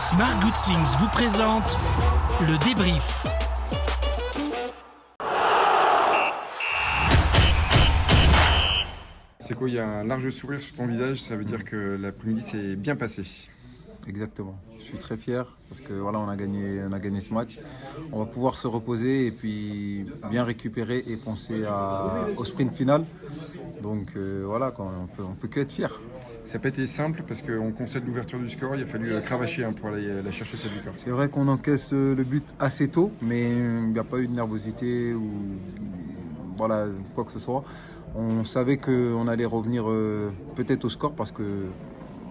Smart Good Things vous présente le débrief. Seko, il y a un large sourire sur ton visage, ça veut dire que l'après-midi s'est bien passé. Exactement. Je suis très fier parce que voilà, on a gagné ce match. On va pouvoir se reposer et puis bien récupérer et penser au sprint final. Donc voilà, on peut que être fier. Ça n'a pas été simple parce qu'on concède l'ouverture du score, il a fallu cravacher pour aller la chercher cette victoire. C'est vrai qu'on encaisse le but assez tôt, mais il n'y a pas eu de nervosité ou voilà, quoi que ce soit. On savait qu'on allait revenir peut-être au score parce que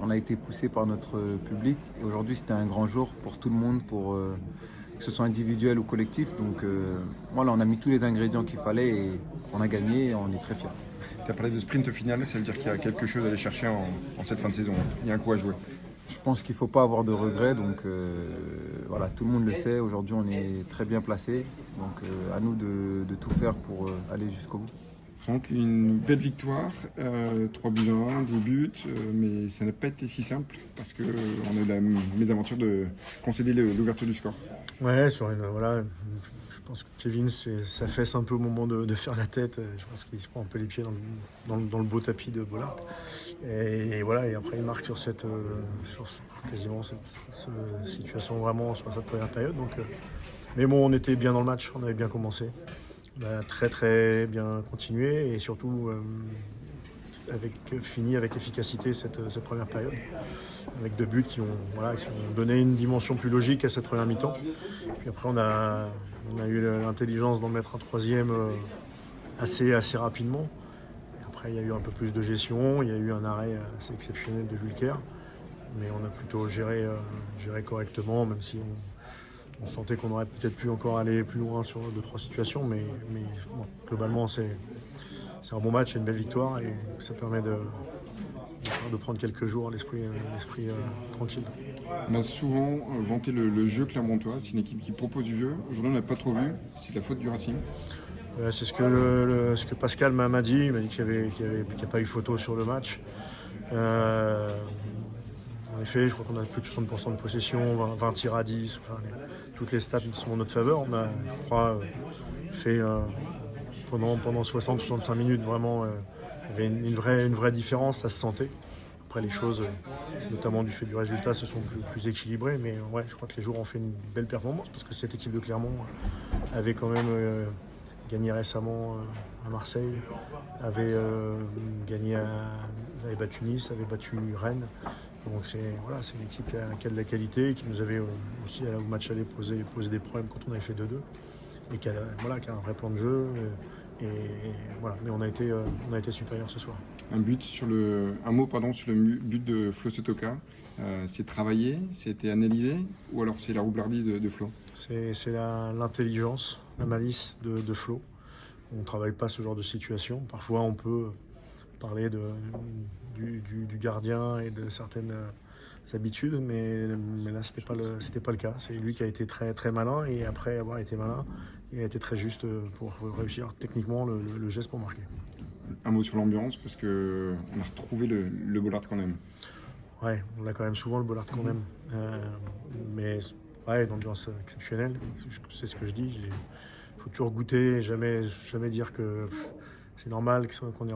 on a été poussé par notre public. Et aujourd'hui, c'était un grand jour pour tout le monde, que ce soit individuel ou collectif. Donc voilà, on a mis tous les ingrédients qu'il fallait et on a gagné et on est très fiers. Tu as parlé de sprint final, ça veut dire qu'il y a quelque chose à aller chercher en cette fin de saison. Il y a un coup à jouer. Je pense qu'il ne faut pas avoir de regrets. Donc voilà, tout le monde le sait. Aujourd'hui, on est très bien placé. Donc à nous de tout faire pour aller jusqu'au bout. Franck, une belle victoire, 3 buts à 1, 10 buts, mais ça n'a pas été si simple parce qu'on a eu la mésaventure de concéder l'ouverture du score. Ouais, voilà, je pense que Kevin s'affaisse un peu au moment de faire la tête. Je pense qu'il se prend un peu les pieds dans le beau tapis de Bollard. Et voilà, et après il marque sur quasiment cette situation vraiment sur cette première période. Donc, mais bon, on était bien dans le match, on avait bien commencé. On a très très bien continué et surtout fini avec efficacité cette première période, avec 2 buts qui ont donné une dimension plus logique à cette première mi-temps. Puis après on a eu l'intelligence d'en mettre un troisième assez rapidement. Et après il y a eu un peu plus de gestion, il y a eu un arrêt assez exceptionnel de Vulcaire, mais on a plutôt géré correctement, même si on sentait qu'on aurait peut-être pu encore aller plus loin sur 2-3 situations, mais bon, globalement c'est un bon match et une belle victoire et ça permet de prendre quelques jours l'esprit tranquille. On a souvent vanté le jeu clermontois, c'est une équipe qui propose du jeu. Aujourd'hui on n'a pas trop vu, c'est la faute du Racing. C'est ce que Pascal m'a dit, il m'a dit qu'il n'y a pas eu photo sur le match. En effet, je crois qu'on a plus de 60% de possession, 20 tirs à 10, toutes les stats sont en notre faveur. On a, je crois, fait pendant 60-65 minutes, vraiment, il y avait une vraie différence, ça se sentait. Après, les choses, notamment du fait du résultat, se sont plus équilibrées, mais ouais, je crois que les joueurs ont fait une belle performance, parce que cette équipe de Clermont avait quand même gagné récemment à Marseille, avait battu Nice, avait battu Rennes. Donc c'est une équipe qui a de la qualité, qui nous avait aussi au match aller posé des problèmes quand on avait fait 2-2 et qui a un vrai plan de jeu. Mais on a été supérieur ce soir. Un mot sur le but de Flo Sotoka. C'est travaillé, c'était analysé ou alors c'est la roublardise de Flo? C'est l'intelligence, la malice de Flo. On ne travaille pas ce genre de situation. Parfois on peut parler du gardien et de certaines habitudes, mais là c'était pas le cas. C'est lui qui a été très très malin et après avoir été malin, il a été très juste pour réussir techniquement le geste pour marquer. Un mot sur l'ambiance parce que on a retrouvé le Bollard qu'on aime. Ouais, on a quand même souvent le Bollard qu'on aime, mais ouais, une ambiance exceptionnelle. C'est ce que je dis. Il faut toujours goûter, jamais dire que c'est normal qu'on est.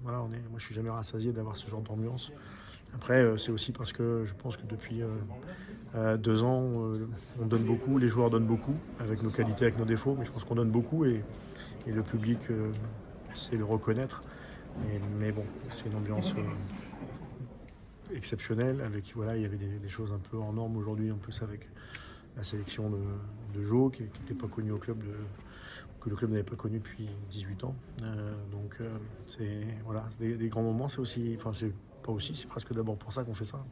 Moi, je suis jamais rassasié d'avoir ce genre d'ambiance. Après, c'est aussi parce que je pense que depuis 2 ans, on donne beaucoup, les joueurs donnent beaucoup, avec nos qualités, avec nos défauts, mais je pense qu'on donne beaucoup et le public sait le reconnaître. Mais bon, c'est une ambiance exceptionnelle. Il y avait des choses un peu hors normes aujourd'hui, en plus avec la sélection de Jo, qui n'était pas connue au club que le club n'avait pas connu depuis 18 ans. C'est des grands moments, c'est presque d'abord pour ça qu'on fait ça.